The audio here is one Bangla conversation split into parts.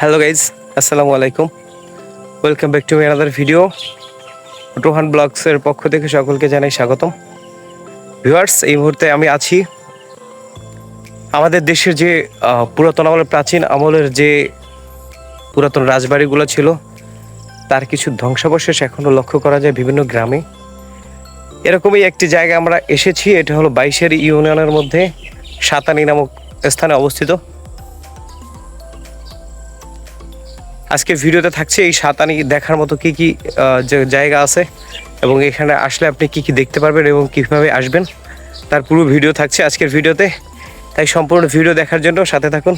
হ্যালো গাইজ, আসসালামু আলাইকুম। Welcome back to my another video. Rohan ব্লগসের পক্ষ থেকে সকলকে জানাই স্বাগতম। ভিউয়ার্স, এই মুহূর্তে আমি আছি আমাদের দেশের যে পুরাতন আমলের প্রাচীন আমলের যে পুরাতন রাজবাড়িগুলো ছিল তার কিছু ধ্বংসাবশেষ এখনও লক্ষ্য করা যায় বিভিন্ন গ্রামে। এরকমই একটি জায়গায় আমরা এসেছি। এটা হলো বাইশেরী ইউনিয়নের মধ্যে সাতানি নামক স্থানে অবস্থিত। আজকে ভিডিওতে থাকছে এই সাতানি দেখার মতো কি কি জায়গা আছে এবং এখানে আসলে আপনি কি কি দেখতে পারবেন এবং কিভাবে আসবেন তার পুরো ভিডিও থাকছে আজকের ভিডিওতে। তাই সম্পূর্ণ ভিডিও দেখার জন্য সাথে থাকুন।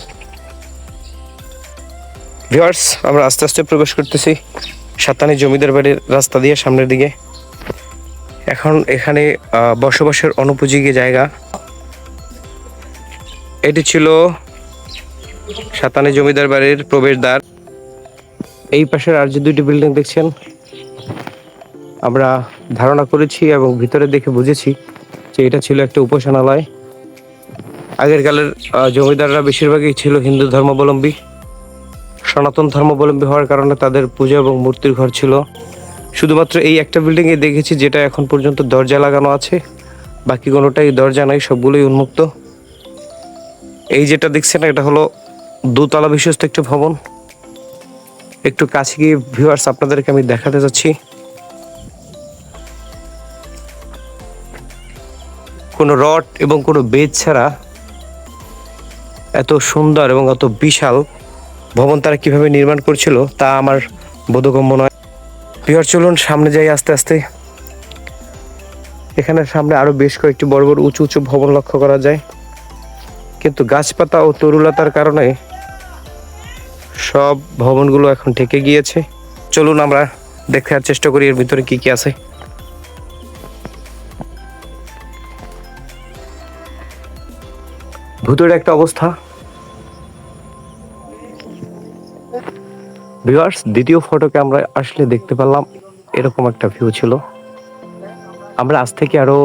ভিউয়ার্স, আমরা আস্তে আস্তে প্রবেশ করতেছি সাতানি জমিদার বাড়ির রাস্তা দিয়ে সামনের দিকে। এখন এখানে বসবাসের অনুপযোগী জায়গা। এটি ছিল সাতানি জমিদার বাড়ির প্রবেশদ্বার। এই পাশের আর যে দুইটি বিল্ডিং দেখছেন, আমরা ধারণা করেছি এবং ভিতরে দেখে বুঝেছি যে এটা ছিল একটা উপাসনালয়। আগের কালের জমিদাররা বেশিরভাগই ছিল হিন্দু ধর্মাবলম্বী। সনাতন ধর্মাবলম্বী হওয়ার কারণে তাদের পূজা এবং মূর্তির ঘর ছিল। শুধুমাত্র এই একটা বিল্ডিংয়ে দেখেছি যেটা এখন পর্যন্ত দরজা লাগানো আছে, বাকি কোনোটাই দরজা নাই, সবগুলোই উন্মুক্ত। এই যেটা দেখছেন এটা হলো দোতলা বিশিষ্ট একটি ভবন। একটু কাছে গিয়ে ভিউয়ার্স আপনাদেরকে আমি দেখাতে যাচ্ছি। কোনো রড এবং কোনো বেজ ছাড়া এত সুন্দর এবং এত বিশাল ভবন তারা কিভাবে নির্মাণ করছিল তা আমার বোধগম্য নয়। ভিউয়ার্স, চলুন সামনে যাই আস্তে আস্তে। এখানে সামনে আরো বেশ কয়েকটি বড় বড় উঁচু উঁচু ভবন লক্ষ্য করা যায়, কিন্তু গাছপাতা ও তরুলতার কারণে সব ভবনগুলো এখন ঢেকে গিয়েছে। চলুন আমরা দেখার চেষ্টা করি এর ভিতরে কি কি আছে। ভিতরে একটা অবস্থা। ভিউয়ার্স, দ্বিতীয় ফটোকে আমরা আসলে দেখতে পেলাম এরকম একটা ভিউ ছিল। আমরা আজ থেকে আরো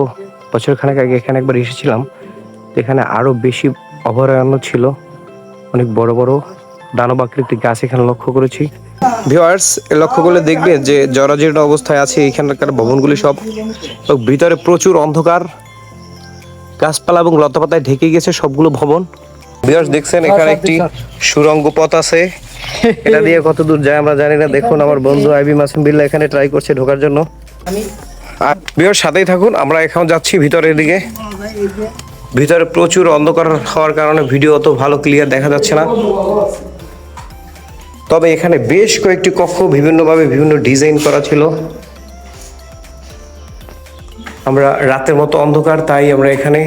বছরখানেক আগে এখানে একবার এসেছিলাম। এখানে আরো বেশি অভয়ারণ্য ছিল, অনেক বড় বড় দানব আকৃতির গাছ এখানে লক্ষ্য করেছি। ভিউয়ার্স, লক্ষ্য করলে দেখবেন যে জরাজীর্ণ অবস্থায় আছে এখানকার ভবনগুলি সব। ভিতরে প্রচুর অন্ধকার, গাছপালা এবং লতাপাতায় ঢেকে গেছে সবগুলো ভবন। ভিউয়ার্স, দেখছেন এখানে একটি সুড়ঙ্গ পথ আছে। এটা দিয়ে কত দূর যায় আমরা জানি না। দেখুন আমার বন্ধু আইবি মাসুম বিল্লাহ এখানে ট্রাই করছে ঢোকার জন্য। আর ভিউয়ার্স, সাথেই থাকুন, আমরা এখন যাচ্ছি ভিতরের দিকে। ভিতরে প্রচুর অন্ধকার হওয়ার কারণে ভিডিও অত ভালো ক্লিয়ার দেখা যাচ্ছে না, তবে এখানে বেশ কয়েকটি কক্ষ বিভিন্নভাবে বিভিন্ন ডিজাইন করা ছিল। আমরা রাতের মতো অন্ধকার, তাই আমরা এখানে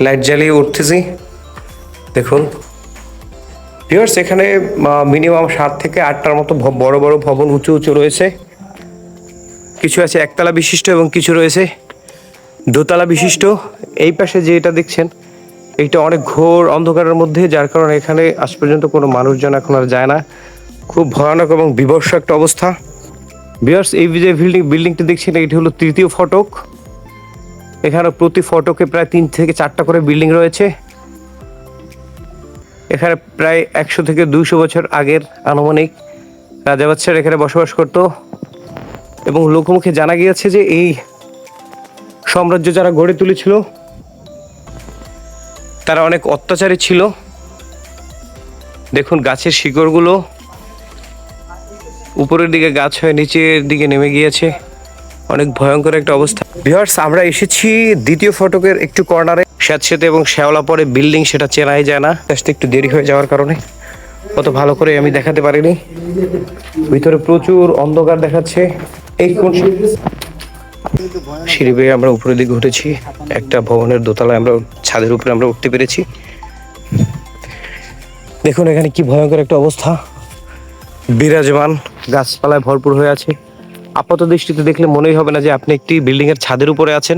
লাইট জ্বালিয়ে উঠতেছি। দেখুন ভিউয়ার্স, এখানে মিনিমাম 7 থেকে 8টার মতো বড় বড় ভবন উঁচু উঁচু রয়েছে। কিছু আছে একতলা বিশিষ্ট এবং কিছু রয়েছে দোতলা বিশিষ্ট। এই পাশে যে এটা দেখছেন এইটা অনেক ঘোর অন্ধকারের মধ্যে, যার কারণে এখানে আজ পর্যন্ত কোনো মানুষজন এখন আর যায় না। খুব ভয়ানক এবং বিভৎস একটা অবস্থা। ভিউয়ার্স, এই যে বিল্ডিংটি দেখছেন এটি হলো তৃতীয় ফটক। এখানে প্রতি ফটকে প্রায় 3 থেকে 4টা করে বিল্ডিং রয়েছে। এখানে প্রায় 100 থেকে 200 বছর আগের আনুমানিক রাজা বাদশারা এখানে বসবাস করত এবং লোকমুখে জানা গিয়েছে যে এই সাম্রাজ্য যারা গড়ে তুলেছিল তারা অনেক অত্যাচারী ছিল। দেখুন গাছের শিকড়গুলো উপরের দিকে গাছ হয়ে নিচের দিকে নেমে গিয়েছে, অনেক ভয়ঙ্কর একটা অবস্থা। ভিউয়ার্স, আমরা এসেছি দ্বিতীয় ফটকের একটু কর্নারে। স্যাঁতস্যাঁতে এবং শ্যাওলা পরে বিল্ডিং, সেটা চেনাই যায় না, জাস্ট একটু দেরি হয়ে যাওয়ার কারণে অত ভালো করে আমি দেখাতে পারিনি। ভিতরে প্রচুর অন্ধকার দেখাচ্ছে। এই কোন সিঁড়ি বেয়ে আমরা উপরের দিকে উঠেছি। একটা ভবনের দোতলায় আমরা ছাদের উপরে আমরা উঠতে পেরেছি। দেখুন এখানে কি ভয়ঙ্কর একটা অবস্থা বিরাজমান, গাছপালায় ভরপুর হয়ে আছে। আপাত দৃষ্টিতে দেখলে মনেই হবে না যে আপনি একটি বিল্ডিং এর ছাদের উপরে আছেন।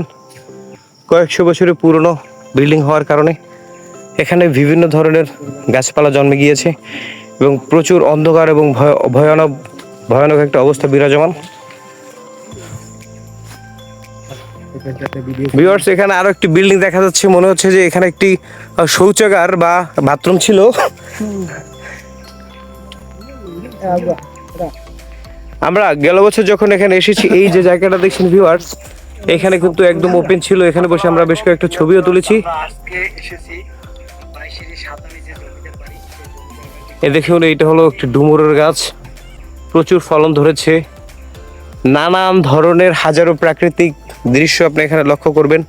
কয়েকশো বছরের পুরনো বিল্ডিং হওয়ার কারণে এখানে বিভিন্ন ধরনের গাছপালা জন্মে গিয়েছে এবং প্রচুর অন্ধকার এবং ভয়ানক একটা অবস্থা বিরাজমান। ভিউয়ার্স, এখানে আরো একটি বিল্ডিং দেখা যাচ্ছে। মনে হচ্ছে যে এখানে একটি শৌচাগার বা বাথরুম ছিল। আমরা গেল বছর যখন এখানে এসেছি, এই যে জায়গাটা দেখছেন ভিউয়ার্স, এখানে কিন্তু একদম ওপেন ছিল। এখানে বসে আমরা বেশ কয়েকটা ছবিও তুলেছি। এ দেখুন, এইটা হলো একটি ডুমুরের গাছ, প্রচুর ফলন ধরেছে। নানান ধরনের হাজারো প্রাকৃতিক দৃশ্য আপনি এখানে লক্ষ্য করবেন,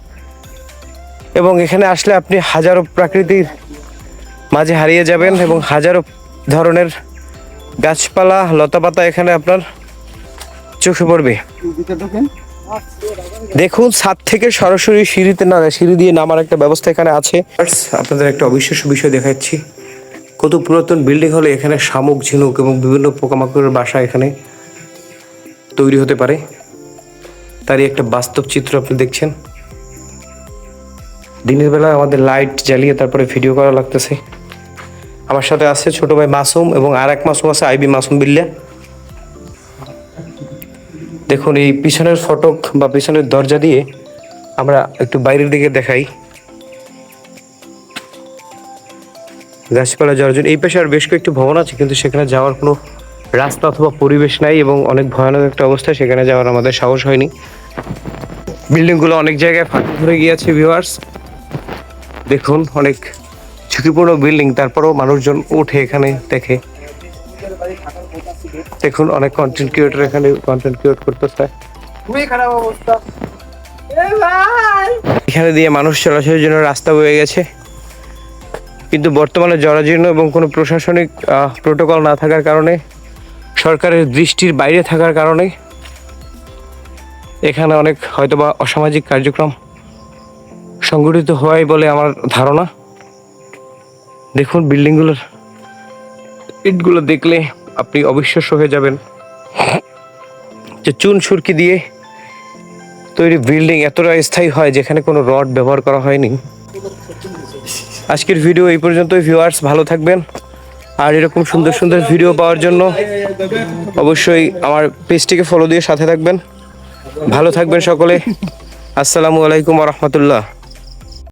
এবং এখানে আসলে আপনি হাজারো প্রাকৃতির মাঝে হারিয়ে যাবেন, এবং হাজারো ধরনের গাছপালা লতাপাতা এখানে আপনার চোখে পড়বে। দেখুন, ছাদ থেকে সরাসরি সিঁড়ি দিয়ে নামার একটা ব্যবস্থা এখানে আছে। আপনাদের একটা অবিশ্বাস্য বিষয় দেখাচ্ছি। কত পুরাতন বিল্ডিং হলে এখানে শামুক, ঝিনুক এবং বিভিন্ন পোকামাকড়ের বাসা এখানে তৈরি হতে পারে, তারই একটা বাস্তব চিত্র আপনি দেখছেন। দিনের বেলা আমাদের লাইট জ্বালিয়ে তারপরে ভিডিও করা লাগতেছে। আমার সাথে আছে ছোট ভাই মাসুম, এবং আর এক মাসুম আছে, আইবি মাসুম বিল্লা। দেখুন, এই পিছনের ফটক বা পিছনের দরজা দিয়ে আমরা একটু বাইরের দিকে দেখাই। গাছপালা যাওয়ার জন্য এই পাশে আর বেশ কয়েকটি ভবন আছে, কিন্তু সেখানে যাওয়ার কোনো রাস্তা অথবা পরিবেশ নাই, এবং অনেক ভয়ানক একটা অবস্থা, সেখানে যাওয়ার আমাদের সাহস হয়নি। বিল্ডিংগুলো অনেক জায়গায় ফাঁকা ধরে গিয়েছে ভিউয়ার্স। দেখুন, অনেক ঝুঁকিপূর্ণ বিল্ডিং, তারপরেও মানুষজন উঠে এখানে দেখে। দেখুন, অনেক কন্টেন্ট ক্রিয়েটর এখানে কন্টেন্ট ক্রিয়েট করতেছে। এখানে দিয়ে মানুষ চলাচলের জন্য রাস্তা বয়ে গেছে, কিন্তু বর্তমানে জরাজীর্ণ এবং কোনো প্রশাসনিক প্রোটোকল না থাকার কারণে, সরকারের দৃষ্টির বাইরে থাকার কারণে এখানে অনেক হয়তোবা অসামাজিক কার্যক্রম সংগঠিত হয় বলে আমার ধারণা। দেখুন, বিল্ডিংগুলোর ইটগুলো দেখলে আপনি অবিশ্বাস্য হয়ে যাবেন যে চুন সুরকি দিয়ে তৈরি বিল্ডিং এতটা স্থায়ী হয় যেখানে কোনো রড ব্যবহার করা হয়নি। আজকের ভিডিও এই পর্যন্তই ভিউয়ার্স, ভালো থাকবেন। আর এরকম সুন্দর সুন্দর ভিডিও পাওয়ার জন্য অবশ্যই আমার পেজটিকে ফলো দিয়ে সাথে থাকবেন। ভালো থাকবেন সকলে। আসসালামু আলাইকুম ওয়া রাহমাতুল্লাহ।